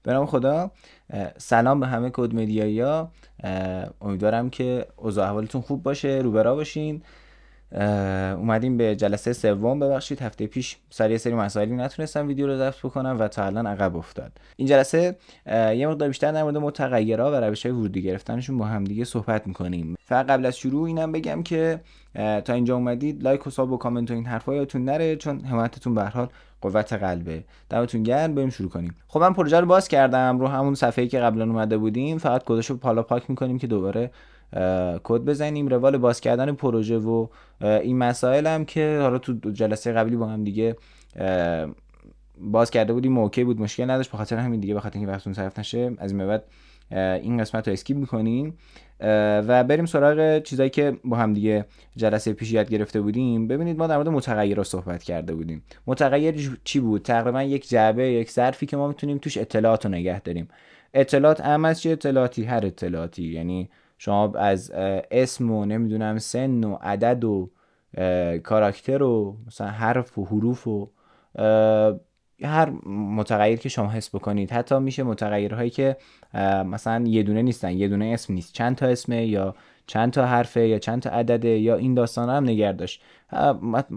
به نام خدا. سلام به همه کد مدیایی‌ها. امیدوارم که اوضاع احوالتون خوب باشه، روبرا باشین. اومدیم به جلسه سوم. ببخشید هفته پیش سر یه سری مسائلی نتونستم ویدیو رو ضبط بکنم و تا الان عقب افتاد. این جلسه یه مقدار بیشتر در مورد متغیرها و روش‌های ورودی گرفتنشون با هم دیگه صحبت می‌کنیم. فقط قبل از شروع اینم بگم که تا اینجا اومدید لایک و ساب و کامنت و این حرفا یادتون نره، چون حمایتتون به هر حال قوت قلبه. دمتون گرم. بریم شروع کنیم. خب من پروژه رو باز کردم رو همون صفحه‌ای که قبلا اومده بودیم. فقط کدشو حالا پاک می‌کنیم که دوباره کد بزنیم. روال باز کردن پروژه و این مسائل هم که حالا تو جلسه قبلی با هم دیگه باز کرده بودیم اوکی بود، مشکل نداشت. به خاطر همین دیگه، به خاطر اینکه وقتتون صرف نشه، از این به بعد این قسمت رو اسکیپ می‌کنیم و بریم سراغ چیزایی که با هم دیگه جلسه پیش یاد گرفته بودیم. ببینید ما در مورد متغیرها صحبت کرده بودیم. متغیر چی بود؟ تقریبا یک جعبه، یک ظرفی که ما میتونیم توش اطلاعات رو نگه داریم. اطلاعات اهم از چه اطلاعاتی؟ هر اطلاعاتی، یعنی شما از اسم و نمیدونم سن و عدد و کاراکتر و مثلا حرف و حروف و هر متغیر که شما حس بکنید. حتی میشه متغیرهایی که مثلا یه دونه نیستن، یه دونه اسم نیست، چند تا اسمه یا چند تا حرفه یا چند تا عدده یا این داستانا هم نگه داشت.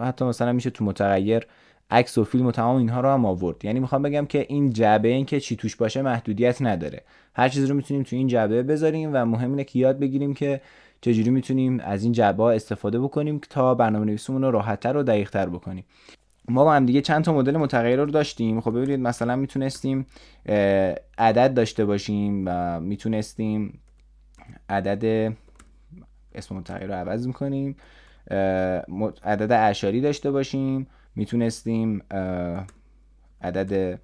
حتی مثلا میشه تو متغیر عکس و فیلم و تمام اینها رو هم آورد. یعنی میخوام بگم که این جعبه، این که چی توش باشه محدودیت نداره. هر چیز رو میتونیم تو این جعبه بذاریم و مهم اینه که یاد بگیریم که چجوری میتونیم از این جعبه ها استفاده بکنیم تا برنامه‌نویسیمون رو راحت‌تر و دقیق‌تر بکنیم. ما با هم دیگه چند تا مدل متغیر رو داشتیم. خب ببینید مثلا میتونستیم عدد داشته باشیم و میتونستیم عدد، اسم متغیر رو عوض میکنیم، عدد اعشاری داشته باشیم، میتونستیم عدد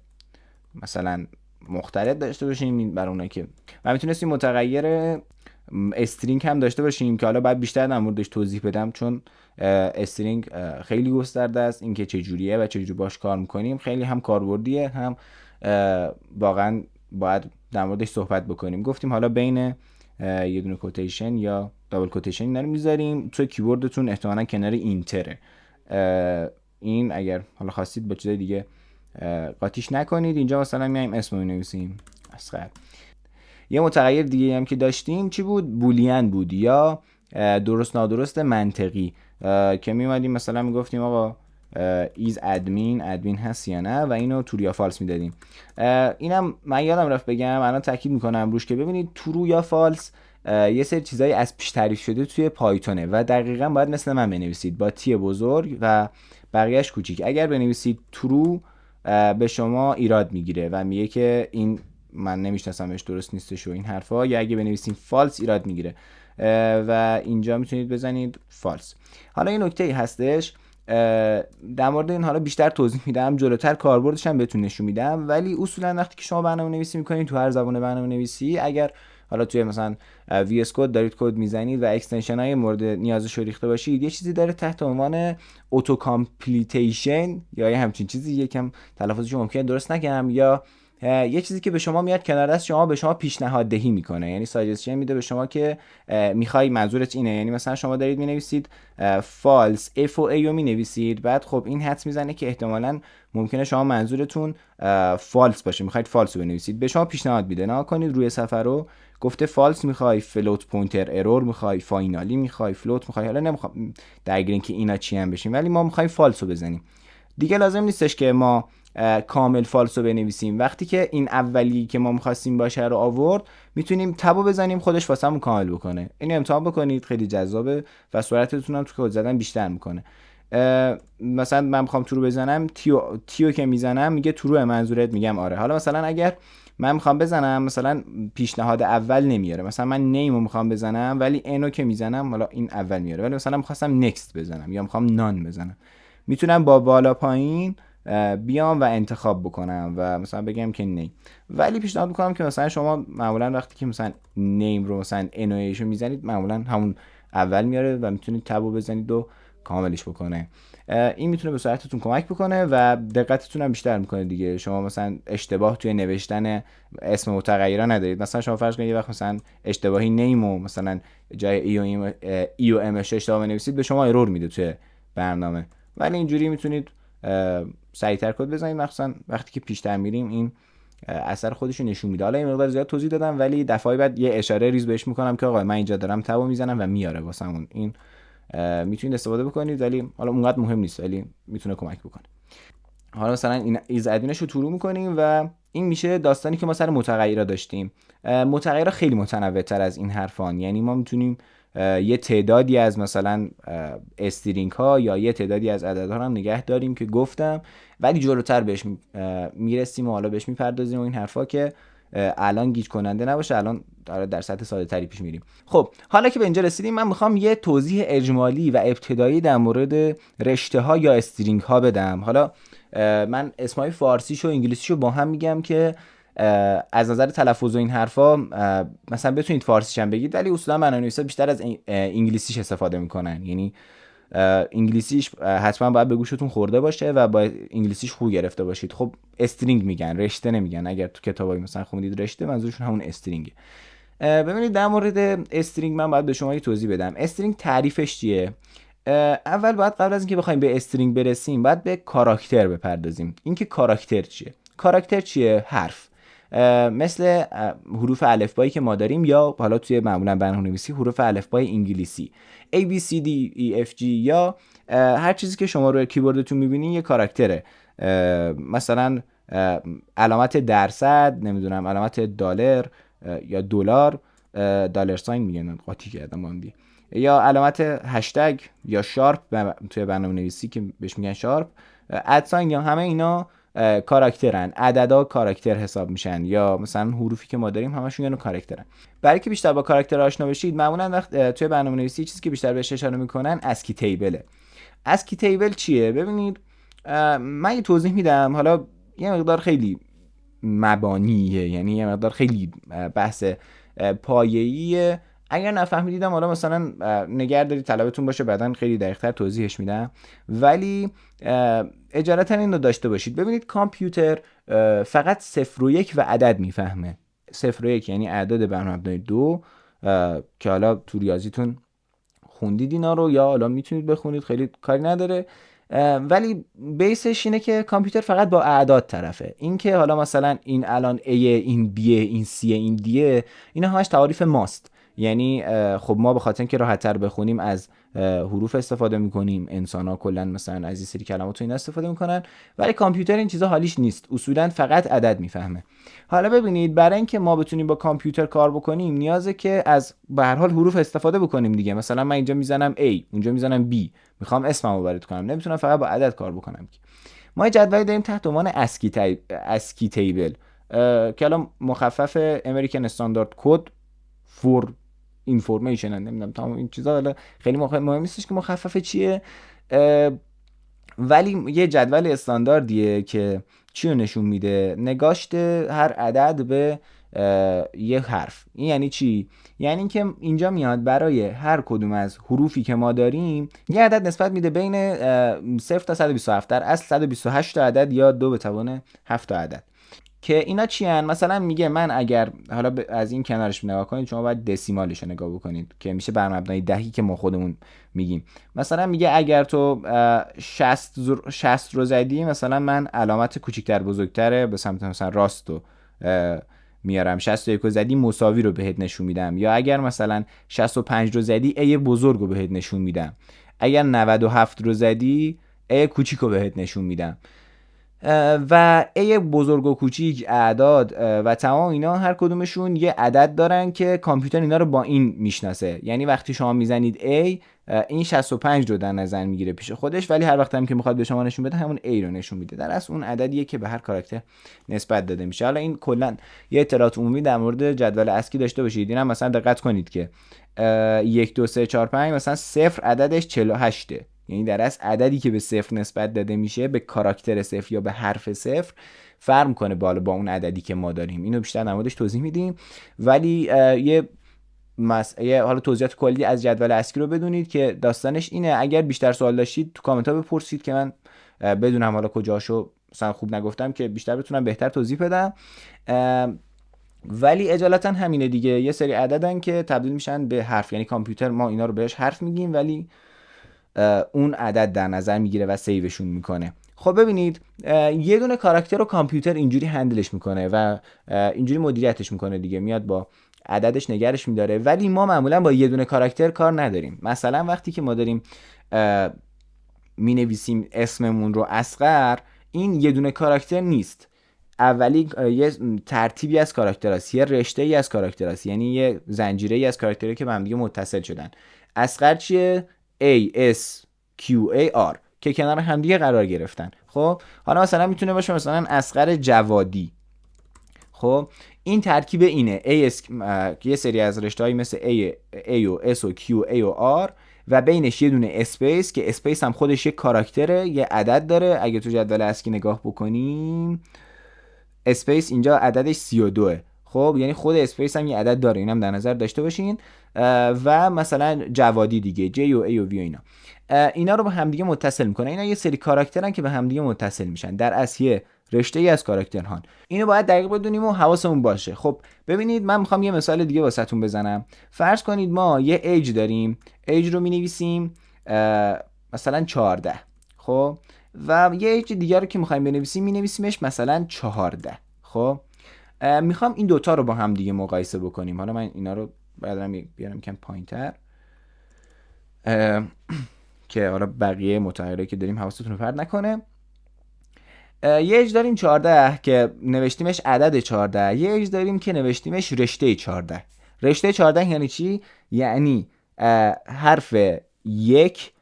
مثلا مختلف داشته باشیم برای اونایی که، و میتونستیم متغیر استرینگ هم داشته باشیم که حالا باید بیشتر در موردش توضیح بدم، چون استرینگ خیلی گسترده است. اینکه چه جوریه و چه جوری باش کار میکنیم خیلی هم کاربردیه، هم واقعا باید در موردش صحبت بکنیم. گفتیم حالا بین یه دونه کوتیشن یا دابل کوتیشن اینا رو میذاریم. تو کیبوردتون احتمالاً کنار اینتره. این اگر حالا خواستید با چیزای دیگه قاطیش نکنید. اینجا مثلا میایم اسم رو می‌نویسیم اصغر. یه متغیر دیگه هم که داشتیم چی بود؟ بولین بود یا درست نادرست منطقی، که میومدیم مثلا میگفتیم آقا ایز ادمین هست یا نه و اینو ترو یا فالس میدادیم. اینم من یادم رفت بگم، الان تاکید میکنم روش که ببینید ترو یا فالس یه سری چیزایی از پیش تعریف شده توی پایتونه و دقیقاً باید مثل من بنویسید با تی بزرگ و بقیهش کوچیک. اگر بنویسید ترو به شما ایراد میگیره و میگه که این من نمیشناسمش، درست نیستش و این حرفا، یا اگه بنویسین فالس ایراد میگیره و اینجا میتونید بزنید فالس. حالا این نکته ای هستش در مورد این حالا بیشتر توضیح میدم، جلوتر کاربردش هم بهتون نشون میدم. ولی اصولا وقتی که شما برنامه‌نویسی میکنید تو هر زبان برنامه‌نویسی، اگر حالا توی مثلا وی اس کد دارید کد میزنید و اکستنشن های مورد نیازش رو ریخته باشید، یه چیزی داره تحت عنوان اتو کامپلیتیشن یا یه همچین چیزی، یکم تلفظش ممکنه درست نکنم، یا یه چیزی که به شما میاد کنار دست شما، به شما پیشنهاد دهی میکنه، یعنی ساجستشن میده به شما که میخوای منظورت اینه. یعنی مثلا شما دارید مینویسید فالس اف و ای رو مینویسید، بعد خب این حدس میزنه که احتمالاً ممکنه شما منظورتون فالس باشه، میخواید فالس رو بنویسید. به شما پیشنهاد میده نه کنید روی صفحه رو گفته فالس میخوای، فلوت پوینتر ارور میخوای، فاینالی میخوای، فلوت میخوای. حالا نمیخوام درگیر این که اینا چی هم بشیم، ولی ما میخوایم فالس رو بزنیم. دیگه لازم نیستش که ما کامل فالس رو بنویسیم. وقتی که این اولی که ما می‌خواستیم باشه رو آورد، میتونیم تبو بزنیم خودش واسمون کامل بکنه. اینو امتحان بکنید، خیلی جذابه و سرعتتون هم تو کد زدن بیشتر میکنه. مثلا من میخوام ترو بزنم، تیو که میزنم میگه ترو منظورت، میگم آره. حالا مثلا اگر من میخوام بزنم مثلا پیشنهاد اول نمیاره، مثلا من نیمو میخوام بزنم ولی انو که میزنم حالا این اول میاره، ولی مثلا میخواستم نکست بزنم یا میخوام نان بزنم، میتونم با بالا پایین بیام و انتخاب بکنم و مثلا بگم که نیم. ولی پیشنهاد میکنم که مثلا شما معمولا وقتی که مثلا نیم رو مثلا انویشو میزنید، معمولا همون اول میاره و میتونید تبو بزنید و کاملش بکنه. این میتونه به سرعتتون کمک بکنه و دقتتون هم بیشتر میکنه دیگه. شما مثلا اشتباه توی نوشتن اسم متغیرها ندارید. مثلا شما فرض کنید یه وقت مثلا اشتباهی نیمو مثلا جای ای و ام اشتباه بنویسید، به شما ارور میده توی برنامه. ولی اینجوری میتونید سریعتر کد بزنید، مخصوصا وقتی که پیشتر میریم این اثر خودش رو نشون میده. حالا این مقدار زیاد توضیح دادم، ولی دفعه بعد یه اشاره ریز بهش میکنم که آقا من اینجا دارم تبو میزنم و میاره واسمون. این میتونید استفاده بکنید، ولی حالا اونقدر مهم نیست، ولی میتونه کمک بکنه. حالا مثلا این ایز ادمینش رو تو میکنیم و این میشه داستانی که ما سر متغیرها داشتیم. متغیرها خیلی متنوع‌تر از این حرفان، یعنی ما میتونیم یه تعدادی از مثلا استرینگ ها یا یه تعدادی از عددها هم نگه داریم که گفتم، ولی جلوتر بهش میرسیم و حالا بهش میپردازیم و این حرفا که الان گیج کننده نباشه، الان در سطح ساده تری پیش میریم. خب حالا که به اینجا رسیدیم، من میخوام یه توضیح اجمالی و ابتدایی در مورد رشته ها یا استرینگ ها بدم. حالا من اسمای فارسیشو و انگلیسیشو با هم میگم که از نظر تلفظ و این حرفا مثلا بتونید فارسیش هم بگید، ولی اصولا برنامه‌نویسا بیشتر از انگلیسیش استفاده میکنن. یعنی انگلیسیش حتما باید به گوشتون خورده باشه و باید انگلیسیش خوب گرفته باشید. خب استرینگ میگن، رشته نمیگن. اگر تو کتابای مثلا خوندید رشته، منظورشون همون استرینگه. ببینید در مورد استرینگ من باید به شما یه توضیح بدم. استرینگ تعریفش چیه؟ اول باید قبل از اینکه بخوایم به استرینگ برسیم، باید به کاراکتر بپردازیم. اینکه کاراکتر چیه؟ کاراکتر چیه؟ حرف. مثل حروف الفبایی که ما داریم، یا حالا توی معمولا برنامه‌نویسی حروف الفبای انگلیسی A B C D E F G، یا هر چیزی که شما روی کیبوردتون می‌بینین یه کاراکتره. مثلا علامت درصد، نمیدونم علامت دلار یا دلار، دلار ساین میگن، قاطی کردم با هم دیگه، یا علامت هشتگ یا شارپ توی برنامه‌نویسی که بهش میگن شارپ، ادساین، یا همه اینا کاراکترن. عددا کاراکتر حساب میشن، یا مثلا حروفی که ما داریم همشون یعنی کاراکترن. برای که بیشتر با کاراکتر آشنا بشید، معمولا وقت توی برنامه‌نویسی چیزی که بیشتر بهش اشاره میکنن اسکی تیبله. اسکی تیبل چیه؟ ببینید من یه توضیح میدم، حالا یه مقدار خیلی مبانیه، یعنی یه مقدار خیلی بحث پایه‌ایه. اگر نفهمیدیدم حالا مثلا نگه دارید طلبتون باشه، بعدن خیلی دقیق‌تر توضیحش میدم، ولی اجالتا این رو داشته باشید. ببینید کامپیوتر فقط 0 و 1 و عدد میفهمه. 0 و 1 یعنی اعداد بر مبنای 2 که حالا تو ریاضیتون خوندید اینا رو، یا حالا میتونید بخونید، خیلی کاری نداره. ولی بیسش اینه که کامپیوتر فقط با اعداد طرفه. این که حالا مثلا این الان A، این B، این C، این D، اینا همش تعاریف ماست. یعنی خب ما به خاطر اینکه راحت‌تر بخونیم از حروف استفاده میکنیم، انسان‌ها کلا مثلا از این سری کلمات و اینا استفاده میکنن، ولی کامپیوتر این چیزا حالیش نیست، اصولا فقط عدد میفهمه. حالا ببینید برای اینکه ما بتونیم با کامپیوتر کار بکنیم، نیازه که از به هر حال حروف استفاده بکنیم دیگه. مثلا من اینجا میزنم A، اونجا میزنم B، میخوام اسممو وارد کنم، نمیتونم فقط با عدد کار بکنم. ما یه جدولی داریم تحت عنوان اسکی تیبل که الان مخفف امریکن استاندارد کد فور اینفورمیشن، نمیدونم تمام این چیزا، حالا خیلی مهم نیستش که مخفف چیه، ولی یه جدول استانداردیه که چی رو نشون میده؟ نگاشت هر عدد به یه حرف. این یعنی چی؟ یعنی اینکه اینجا میاد برای هر کدوم از حروفی که ما داریم یه عدد نسبت میده بین 0 تا 127، در اصل 128 تا عدد یا 2 به توان 7 تا عدد. که اینا چی هن؟ مثلا میگه من اگر حالا از این کنارش نگاه کنید، شما باید دسیمالش رو نگاه بکنید که میشه بر مبنای دهی که ما خودمون میگیم. مثلا میگه اگر تو 60 رو زدی، مثلا من علامت کوچیکتر بزرگتره به سمت مثلا راست رو میارم، 61 رو زدی مساوی رو بهت نشون میدم، یا اگر مثلا 65 رو زدی ای بزرگ رو بهت نشون میدم، اگر 97 رو زدی ای کوچیک رو بهت نشون میدم. و ای بزرگ و کوچیک، اعداد و تمام اینا هر کدومشون یه عدد دارن که کامپیوتر اینا رو با این میشناسه. یعنی وقتی شما میزنید A، این 65 رو در نظر میگیره پیش خودش، ولی هر وقت هم که میخواد به شما نشون بده همون A رو نشون میده. در اصل اون عددیه که به هر کاراکتر نسبت داده میشه. حالا این کلا یه اطلاعات عمومی در مورد جدول اسکی داشته باشید. اینم مثلا دقت کنید که 1 2 3 4 5 مثلا 0 عددش 48، یعنی در اصل عددی که به 0 نسبت داده میشه به کاراکتر 0 یا به حرف 0 فرق کنه بالا با اون عددی که ما داریم. اینو بیشتر در موردش توضیح میدیم، ولی یه حالا توضیحات کلی از جدول اسکی رو بدونید که داستانش اینه. اگر بیشتر سوال داشتید تو کامنت ها بپرسید که من بدونم حالا کجاشو مثلا خوب نگفتم که بیشتر بتونم بهتر توضیح بدم. ولی اجالتا همینه دیگه، یه سری عددن که تبدیل میشن به حرف، یعنی کامپیوتر ما اینا رو بهش حرف میگیم، ولی اون عدد در نظر میگیره و سیوشون میکنه. خب ببینید یه دونه کاراکتر رو کامپیوتر اینجوری هندلش میکنه و اینجوری مدیریتش میکنه دیگه، میاد با عددش نگرش میداره. ولی ما معمولا با یه دونه کاراکتر کار نداریم. مثلا وقتی که ما داریم مینویسیم اسممون رو اصغر، این یه دونه کاراکتر نیست، اولی یه ترتیبی از کاراکتر هست، یه رشته ای از کاراکتر هست، یعنی یه زنجیره ای از کاراکترها که به هم دیگه متصل شدن. اصغر چیه؟ A S Q A R که کنار هم دیگه قرار گرفتن. خب حالا مثلا میتونه باشه مثلا اصغر جوادی. خب این ترکیب اینه، یه سری از رشته‌هایی مثل A و S و Q A و R و بینش یه دونه اسپیس که اسپیس هم خودش یه کاراکتره، یه عدد داره. اگه تو جدول اسکی نگاه بکنیم اسپیس اینجا عددش 32. خب یعنی خود اسپیس هم یه عدد داره، اینم در نظر داشته باشین. و مثلا جوادی دیگه J و A و V و اینا رو به همدیگه متصل میکنه. اینا یه سری کاراکترن که به همدیگه متصل میشن، در اصل یه رشته ای از کاراکترها. اینو باید دقیق بدونیم و حواسمون باشه. خب ببینید من میخوام یه مثال دیگه واسهتون بزنم. فرض کنید ما یه ایج داریم، ایج رو مینویسیم مثلا 14. خب و یه ایج دیگه رو که میخوایم بنویسیم مینویسیمش مثلا 14. خب میخوام این دوتا رو با هم دیگه مقایسه بکنیم. حالا من اینا رو بعداً بیارم کم پایین‌تر که حالا بقیه متغیرایی که داریم حواستون رو پرت نکنه. یه ایج داریم 14 که نوشتیمش عدد 14، یه ایج داریم که نوشتیمش رشته 14. رشته 14 یعنی چی؟ یعنی حرف 1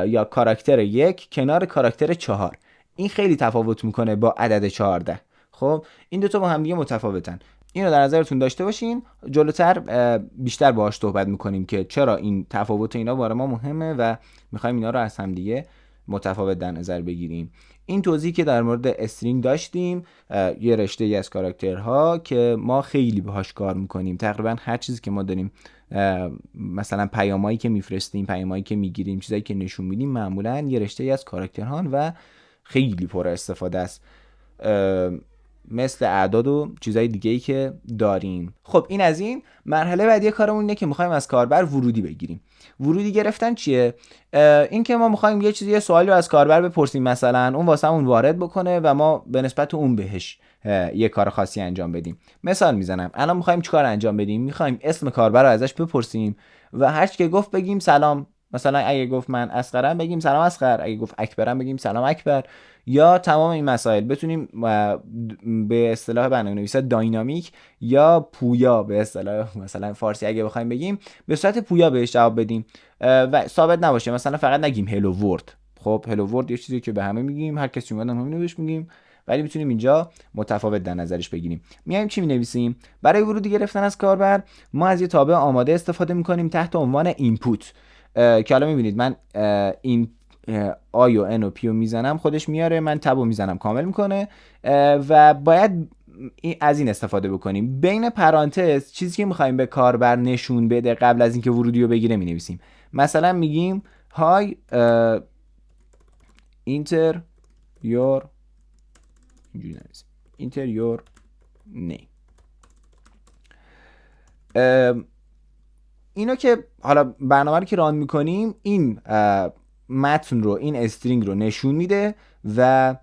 یا کاراکتر 1 کنار کاراکتر 4. این خیلی تفاوت میکنه با عدد 14. خب این دوتا با هم دیگه متفاوتن. اینو در نظرتون داشته باشین. جلوتر بیشتر باهاش صحبت میکنیم که چرا این تفاوت اینا برای ما مهمه و میخوایم اینا رو از هم دیگه متفاوت در نظر بگیریم. این توضیحی که در مورد استرینگ داشتیم، یه رشته ای از کاراکترها که ما خیلی باهاش کار میکنیم. تقریبا هر چیزی که ما داریم، مثلا پیامایی که میفرستیم، پیامایی که میگیریم، چیزایی که نشون میدیم، معمولا یه رشته ای از کاراکترها و خیلی پر استفاده است، مثل اعداد و چیزای دیگه‌ای که داریم. خب این از این. مرحله بعدی کارمون اینه که می‌خوایم از کاربر ورودی بگیریم. ورودی گرفتن چیه؟ این که ما می‌خوایم یه سوالی رو از کاربر بپرسیم، مثلا اون واسمون وارد بکنه و ما به نسبت اون بهش یه کار خاصی انجام بدیم. مثال میزنم، الان می‌خوایم چیکار انجام بدیم؟ می‌خوایم اسم کاربر رو ازش بپرسیم و هر چی که گفت بگیم سلام. مثلا اگه گفت من اصغرم بگیم سلام اصغر، اگه گفت اکبرم بگیم سلام اکبر. یا تمام این مسائل بتونیم به اصطلاح برنامه‌نویسی داینامیک یا پویا به اصطلاح مثلا فارسی اگه بخوایم بگیم به صورت پویا بهش جواب بدیم و ثابت نباشه. مثلا فقط نگیم هلو ورد. خب هلو ورد یه چیزی که به همه میگیم، هر کسی اومد همین رو بهش میگیم، ولی میتونیم اینجا متفاوت در نظرش بگیریم. میایم چی مینویسیم؟ برای ورودی گرفتن از کاربر ما از یه تابع آماده استفاده میکنیم تحت عنوان اینپوت، که حالا میبینید من این آی و ان و پی رو میزنم خودش میاره، من تب رو میزنم کامل میکنه و باید از این استفاده بکنیم. بین پرانتز چیزی که میخوایم به کاربر نشون بده قبل از اینکه ورودی رو بگیره مینویسیم. مثلا میگیم های اینتر یور، اینجوری نویسیم اینتر یور نیم. اینو که حالا برنامه رو که ران میکنیم این متن رو، این استرینگ رو نشون میده و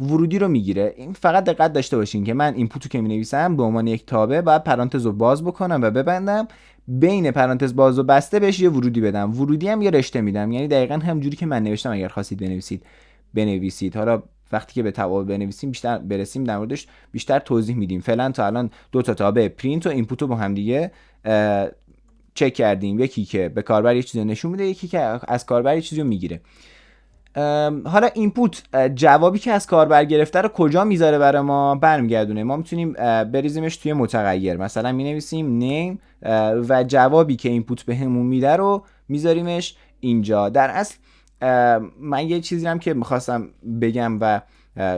ورودی رو میگیره. این فقط دقت داشته باشین که من اینپوتو که مینویسم به عنوان یک تابع باید پرانتز رو باز بکنم و ببندم، بین پرانتز باز و بسته بهش یه ورودی بدم. ورودی هم یه رشته میدم، یعنی دقیقاً همونجوری که من نوشتم اگر خواستید بنویسید. حالا وقتی که به تابع بنویسیم بیشتر برسیم در موردش بیشتر توضیح میدیم. فعلا تا الان دو تا تابع پرینت و اینپوت رو با هم دیگه چک کردیم، یکی که به کاربر یه چیزی نشون میده، یکی که از کاربر یه چیزی رو میگیره. حالا اینپوت جوابی که از کاربر گرفته رو کجا میذاره برای ما؟ برمیگردونه. ما میتونیم بریزیمش توی متغیر، مثلا مینویسیم نیم و جوابی که اینپوت بهمون میده رو میذاریمش اینجا. در اصل من یه چیزی هم که میخواستم بگم و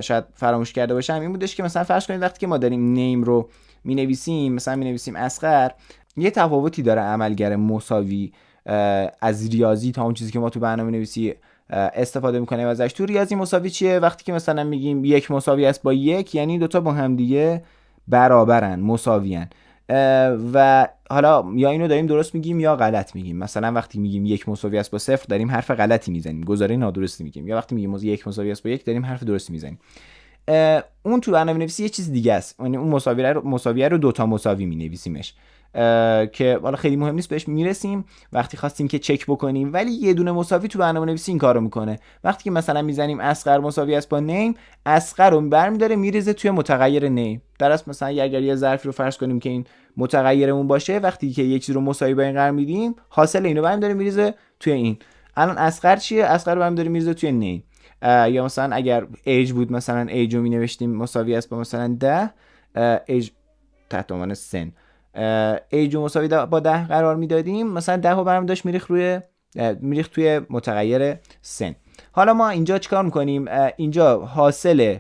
شاید فراموش کرده باشم این بودش که مثلا فرض کنید وقتی که ما داریم نیم رو مینویسیم، مثلا مینویسیم اصغر، یه تفاوتی داره عملگر مساوی از ریاضی تا اون چیزی که ما تو برنامه‌نویسی استفاده میکنیم ازش. تو ریاضی مساوی چیه؟ وقتی که مثلا میگیم یک مساوی است با یک، یعنی دوتا با هم دیگه برابرن، مساویان. و حالا یا اینو داریم درست میگیم یا غلط میگیم. مثلا وقتی میگیم 1 مساوی است با 0 داریم حرف غلطی میزنیم، گزاره نادرستی میگیم، یا وقتی میگیم 1 مساوی است با 1 داریم حرف درستی میزنیم. اون تو برنامه‌نویسی یه چیز دیگه است، یعنی اون مساویه رو 2 تا مساوی مینویسیمش که حالا خیلی مهم نیست، بهش میرسیم وقتی خواستیم که چک بکنیم. ولی یه دونه مساوی تو برنامه‌نویسی این کارو میکنه. وقتی که مثلا میزنیم اصغر مساوی است با نیم، اصغر رو برمی‌داره میریزه توی متغیر نیم. در اصل مثلا اگر یه ظرفی رو فرض کنیم که این متغیرمون باشه، وقتی که یک چیز رو مساوی با این قرار میدیم، حاصل اینو برمی‌داره میریزه توی این. الان اصغر چیه؟ اصغر رو برمی‌داره میریزه توی نیم. یا مثلا اگر ایج بود، مثلا ایج رو می نوشتیم مساوی است با مثلا 10، ایج تحت عنوان سن، ایج رو مساوی با 10 قرار میدادیم، مثلا 10 رو برمی داشت میریخت توی متغیر سن. حالا ما اینجا چیکار میکنیم؟ اینجا حاصل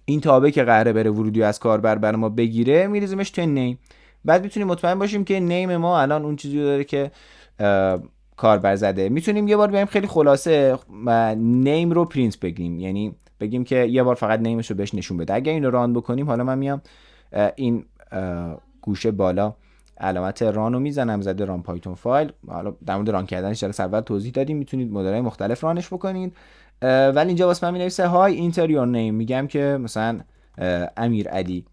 این تابع که قراره بره ورودی از کاربر برای ما بگیره میریزیمش توی نیم. بعد میتونیم مطمئن باشیم که نیم ما الان اون چیزی داره که کاربر زده. میتونیم یه بار بیایم خیلی خلاصه نیم رو پرینت بگیم، یعنی بگیم که یه بار فقط نیمش رو بهش نشون بده. اگر این رو ران بکنیم، حالا من میام این گوشه بالا علامت ران رو میزنم، زده ران پایتون فایل. حالا در مورد ران کردنش جلسه اول توضیح دادیم، میتونید مدل‌های مختلف رانش بکنید. ولی اینجا واسه من مینویسه های اینتر یور نیم، میگم که مثلا امیر علی.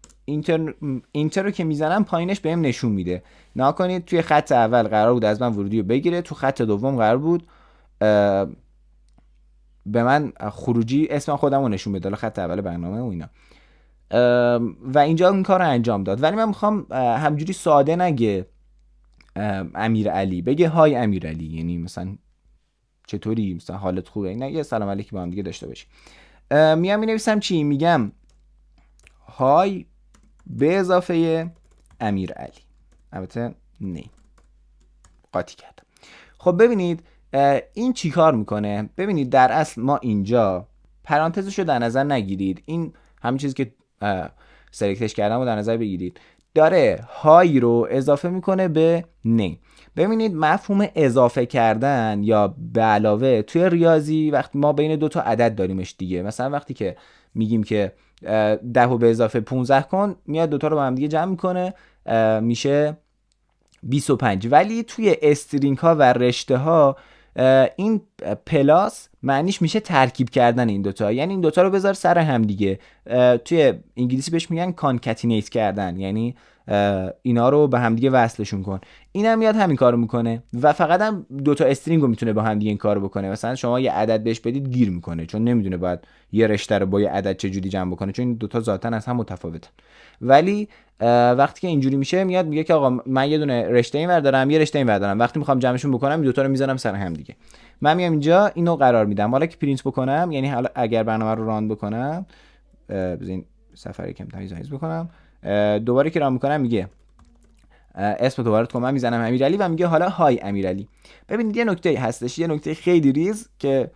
اینتر رو که میزنم پایینش بهم نشون میده. نگاه کنید توی خط اول قرار بود از من ورودی رو بگیره، تو خط دوم قرار بود به من خروجی اسم خودم رو نشون بده، خط اول برنامه و اینا. و اینجا این کار رو انجام داد. ولی من میخوام همجوری ساده نگه امیر علی، بگه های امیر علی، یعنی مثلا چطوری، مثلا حالت خوبه، نه یه سلام علیکی با هم دیگه داشته باشیم. میام مینویسم چی؟ میگم های به اضافه امیر علی. البته نه قاطی کردم. خب ببینید این چی کار میکنه. ببینید در اصل ما اینجا پرانتزش رو در نظر نگیرید، این همین چیزی که سلکتش کردم رو در نظر بگیرید. داره های رو اضافه میکنه به نیم. ببینید مفهوم اضافه کردن یا به علاوه توی ریاضی وقتی ما بین دو تا عدد داریمش دیگه، مثلا وقتی که میگیم که 10 به اضافه 15 کن، میاد دوتا رو با هم دیگه جمع میکنه، میشه 25. ولی توی استرینگ ها و رشته ها این پلاس معنیش میشه ترکیب کردن این دوتا، یعنی این دوتا رو بذار سر هم دیگه. توی انگلیسی بهش میگن کانکاتینیت کردن، یعنی اینا رو به هم دیگه وصلشون کن. اینم میاد همین کارو میکنه و فقط هم دوتا استرینگ رو میتونه با هم دیگه این کارو بکنه. مثلا شما یه عدد بهش بدید گیر میکنه، چون نمیدونه باید یه رشته رو با یه عدد چجوری جمع بکنه، چون این دوتا ذاتاً از هم متفاوتن. ولی وقتی که اینجوری میشه میاد میگه که آقا من یه دونه رشته اینور دارم، یه رشته اینور دارم، وقتی میخوام جمعشون بکنم این دوتا رو میذارم سر هم دیگه. من میام اینجا اینو قرار میدم. حالا که پرینت بکنم، یعنی حالا اگر برنامه رو ران بکنم، بزنین سفر کم تمیز بکنم، دوباره که ران میکنم میگه اسم دوباره تو من میزنم امیرعلی و میگه حالا های امیرعلی. ببینید یه نکته هستش، یه نکته خیلی ریز که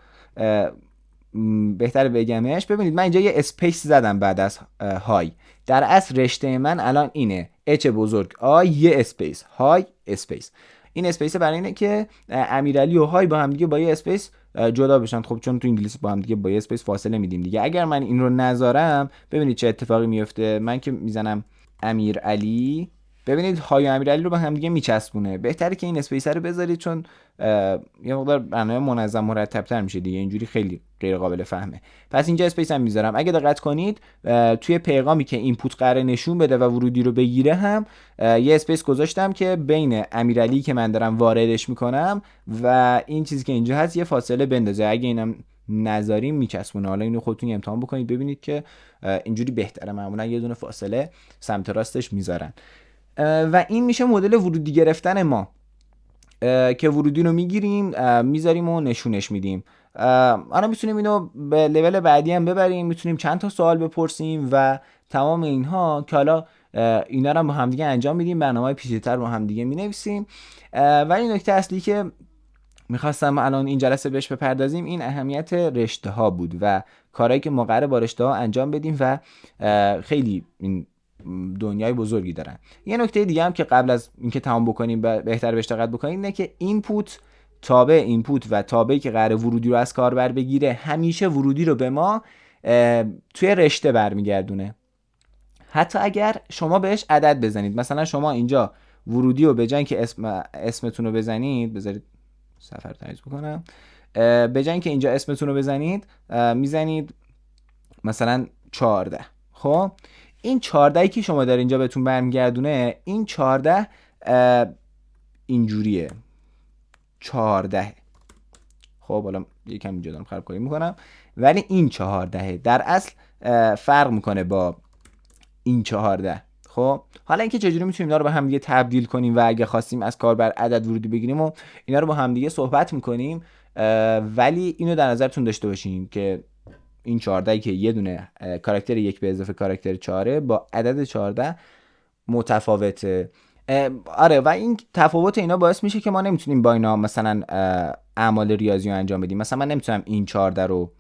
بهتره بگمش. ببینید من اینجا یه اسپیس زدم بعد از های. در اصل رشته من الان اینه اچ بزرگ آی یه اسپیس های اسپیس. این اسپیس برای اینه که امیرعلی و های با هم دیگه با یه اسپیس جدا بشن. خب چون تو انگلیسی با هم دیگه با یه اسپیس فاصله میدیم دیگه. اگر من این رو نذارم ببینید چه اتفاقی میفته. من که میزنم امیرعلی، ببینید های امیرعلی رو با هم دیگه میچسبونه. بهتره که این اسپیس رو بذارید چون یه مقدار برنامه منظم مرتب‌تر میشه دیگه، اینجوری خیلی غیر قابل فهمه. پس اینجا اسپیس هم میذارم. اگه دقت کنید توی پیغامی که اینپوت قراره نشون بده و ورودی رو بگیره هم یه اسپیس گذاشتم که بین امیرعلی که من دارم واردش میکنم و این چیزی که اینجا هست یه فاصله بندازه. اگه اینم نذاریم میچسبونه. حالا اینو خودتون امتحان بکنید ببینید که اینجوری بهتره. معمولا یه دونه فاصله سمت راستش میذارن. و این میشه مدل ورودی گرفتن ما که ورودی رو میگیریم میذاریم و نشونش میدیم. حالا میتونیم اینو به لول بعدی هم ببریم، میتونیم چند تا سوال بپرسیم و تمام اینها که حالا اینا رو با هم دیگه انجام میدیم، برنامه‌های پیچیده‌تر رو هم دیگه مینویسیم. ولی نکته اصلی که میخواستم الان این جلسه بهش بپردازیم این اهمیت رشته ها بود و کارهایی که ما قراره با رشته ها انجام بدیم و خیلی این دنیای بزرگی دارن. یه نکته دیگه هم که قبل از اینکه تمام بکنیم بهتر بهش دقت بکنیم اینه که اینپوت تابع اینپوت و تابعی که قراره ورودی رو از کاربر بگیره همیشه ورودی رو به ما توی رشته برمیگردونه. حتی اگر شما بهش عدد بزنید، مثلا شما اینجا ورودی رو به جای اینکه اسمتون رو بزنید، بذارید صفحه رو تعویض بکنم، به جای اینکه اینجا اسمتون رو بزنید میزنید مثلا 14. خب این 14 که شما در اینجا بهتون برمیگردونه، این 14 اینجوریه 14. خب حالا یکم اینجا دارم خرابکاری میکنم، ولی این 14 در اصل فرق میکنه با این 14. خب حالا اینکه چجوری میتونیم اینا رو با هم دیگه تبدیل کنیم و اگه خواستیم از کاربر عدد ورودی بگیریم و اینا رو با هم دیگه صحبت میکنیم، ولی اینو در نظرتون داشته باشین که این 14 که یه دونه کاراکتر 1 به اضافه کاراکتر 4 با عدد 14 متفاوته. آره، و این تفاوت اینا باعث میشه که ما نمیتونیم با اینا مثلا اعمال ریاضی رو انجام بدیم. مثلا من نمیتونم این 14 رو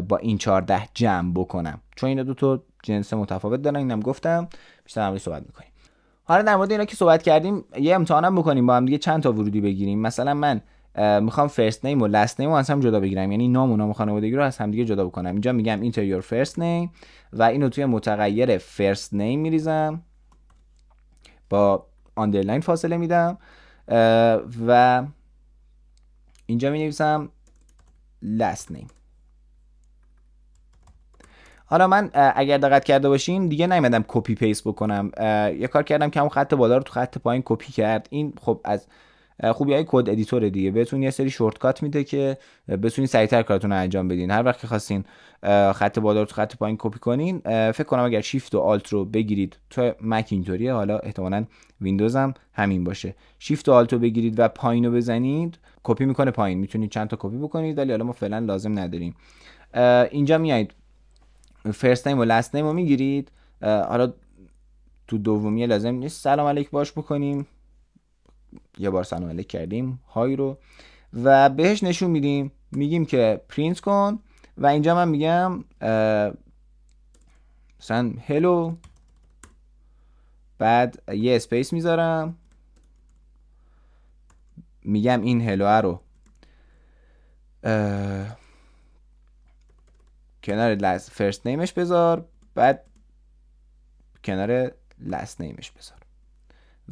با این 14 جمع بکنم، چون اینا دو تا جنس متفاوت دارن. اینم گفتم بیشتر در موردش صحبت میکنیم. حالا در مورد اینا که صحبت کردیم، یه امتحانم بکنیم با هم دیگه چند تا ورودی بگیریم. مثلا من میخوام فرست نیم و لاست نیم رو از هم جدا بگیرم، یعنی نام و نام خانوادگی رو از هم دیگه جدا بکنم. اینجا میگم اینتر یور فرست نیم و اینو توی متغیر فرست نیم میریزم، با آندرلاین فاصله میدم و اینجا می نویسم last name. حالا من اگر دقت کرده باشین دیگه نیومدم کپی پیست بکنم، یه کار کردم که همون خط بالا رو تو خط پایین کپی کرد. این خب از خوبیای کد ادیتور دیگه، بهتون یه سری شورتکات میده که بتونین سریعتر کارتون رو انجام بدین. هر وقت که خواستین خط بالا رو تو خط پایین کپی کنین، فکر کنم اگر شیفت و آلت رو بگیرید، تو مک اینطوریه، حالا احتمالاً ویندوز هم همین باشه، شیفت و آلت رو بگیرید و پایین رو بزنید کپی میکنه پایین. میتونید چند تا کپی بکنید ولی حالا ما فعلا لازم نداریم. اینجا میایید فرست نیم و لاست نیم رو میگیرید. حالا تو دومیه لازم نیست سلام علیک باش بکنیم، یه بار سلام علیک کردیم های رو و بهش نشون میدیم، میگیم که پرینت کن و اینجا من میگم مثلا هلو، بعد یه اسپیس میذارم، میگم این هلو رو کنار فرست نیمش بذار، بعد کنار لاست نیمش بذار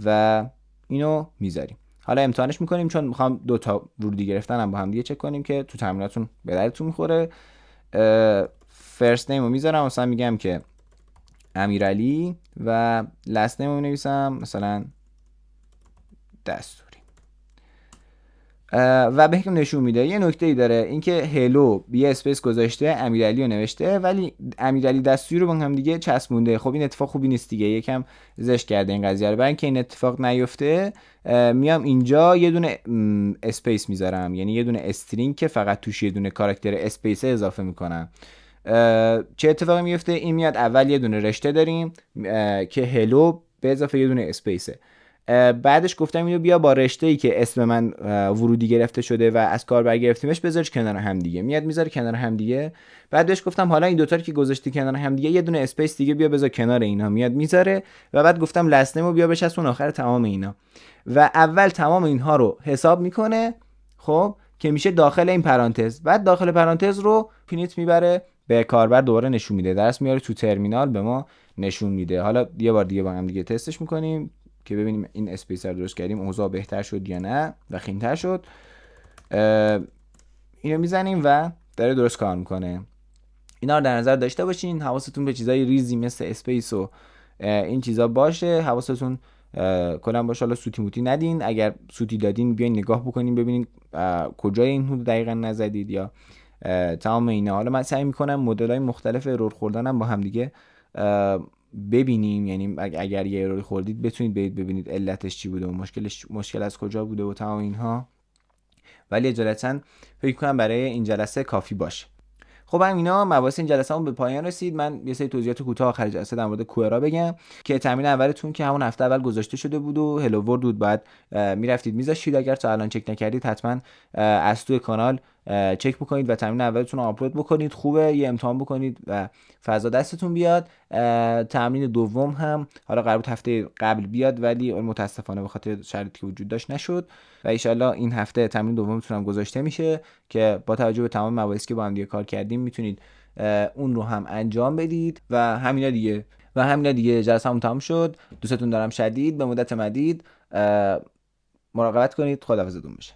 و اینو میذاریم. حالا امتحانش میکنیم چون میخوام دو تا ورودی گرفتنم با هم دیگه چک کنیم که تو تمریناتون به دردتون میخوره. فرست نیم رو میذارم، مثلا میگم که امیرعلی و لاست نیم رو مینویسم مثلا دستوری و بهتون نشون میده. یه نکته ای داره، اینکه هلو یه اسپیس گذاشته، امیرعلی رو نوشته ولی امیرعلی دستوری رو با هم دیگه چسبونده. خب این اتفاق خوبی نیست دیگه، یکم زشت کرده این قضیه رو. برای اینکه این اتفاق نیفته میام اینجا یه دونه اسپیس میذارم، یعنی یه دونه استرینگ که فقط توش یه دونه کاراکتر اسپیس اضافه میکنم. چه اتفاقی میفته؟ این میاد اول یه دونه رشته داریم که هلو به اضافه یه دونه اسپیسه، بعدش گفتم اینو بیا با رشته‌ای که اسم من ورودی گرفته شده و از کاربر گرفتیمش بذارش کنار هم دیگه، میاد میذاره کنار هم دیگه. بعدش گفتم حالا این دوتا رو که گذاشتی کنار هم دیگه، یه دونه اسپیس دیگه بیا بذار کنار اینا، میاد میذاره. و بعد گفتم لاست نیمو بیا بچسبون آخر تمام اینا و اول تمام اینها رو حساب میکنه، خب که میشه داخل این پرانتز. بعد داخل پرانتز رو پینیت میبره به کاربر دوباره نشون میده، درس میاره تو ترمینال به ما نشون میده. حالا یه بار دیگه با هم دیگه تستش میکنیم که ببینیم این اسپیس رو درست کردیم، اوضاع بهتر شد یا نه و خیم‌تر شد. اینو میزنیم و داره درست کار میکنه. اینا رو در نظر داشته باشین، حواستون به چیزای ریزی مثل اسپیس و این چیزا باشه، حواستون کلا باشه. حالا سوتی موتی ندین، اگر سوتی دادین بیاین نگاه بکنین ببینین کجای این حدود دقیقاً نزدید یا تمام اینا. حالا من سعی میکنم مدل‌های مختلف ارور خوردنم با هم دیگه ببینیم، یعنی اگر یه اروری خوردید بتونید برید ببینید علتش چی بوده و مشکل از کجا بوده و تمام اینها. ولی اجالتا فکر کنم برای این جلسه کافی باشه. خب همینا مباحث این جلسه هم به پایان رسید. من یه سری توضیحات کوتاه آخر جلسه در مورد کوئرا بگم که تمرین اولتون که همون هفته اول گذاشته شده بود و هلو ورد بود، بعد میرفتید میذاشتید. اگر تا الان چک نکردید حتما از توی کانال چک بکنید و تمرین اولتون رو آپلود بکنید. خوبه یه امتحان بکنید و فضا دستتون بیاد. تمرین دوم هم حالا قرار بود هفته قبل بیاد ولی متاسفانه به خاطر شرایطی که وجود داشت نشد و ان شاءالله این هفته تمرین دومتون هم گذاشته میشه که با توجه به تمام مباحثی که با هم دیگه کار کردیم میتونید اون رو هم انجام بدید و همینا دیگه. و همین دیگه، جلسمون تموم شد. دوستتون دارم شدید، به مدت مدید. مراقبت کنید. خداحافظتون بشه.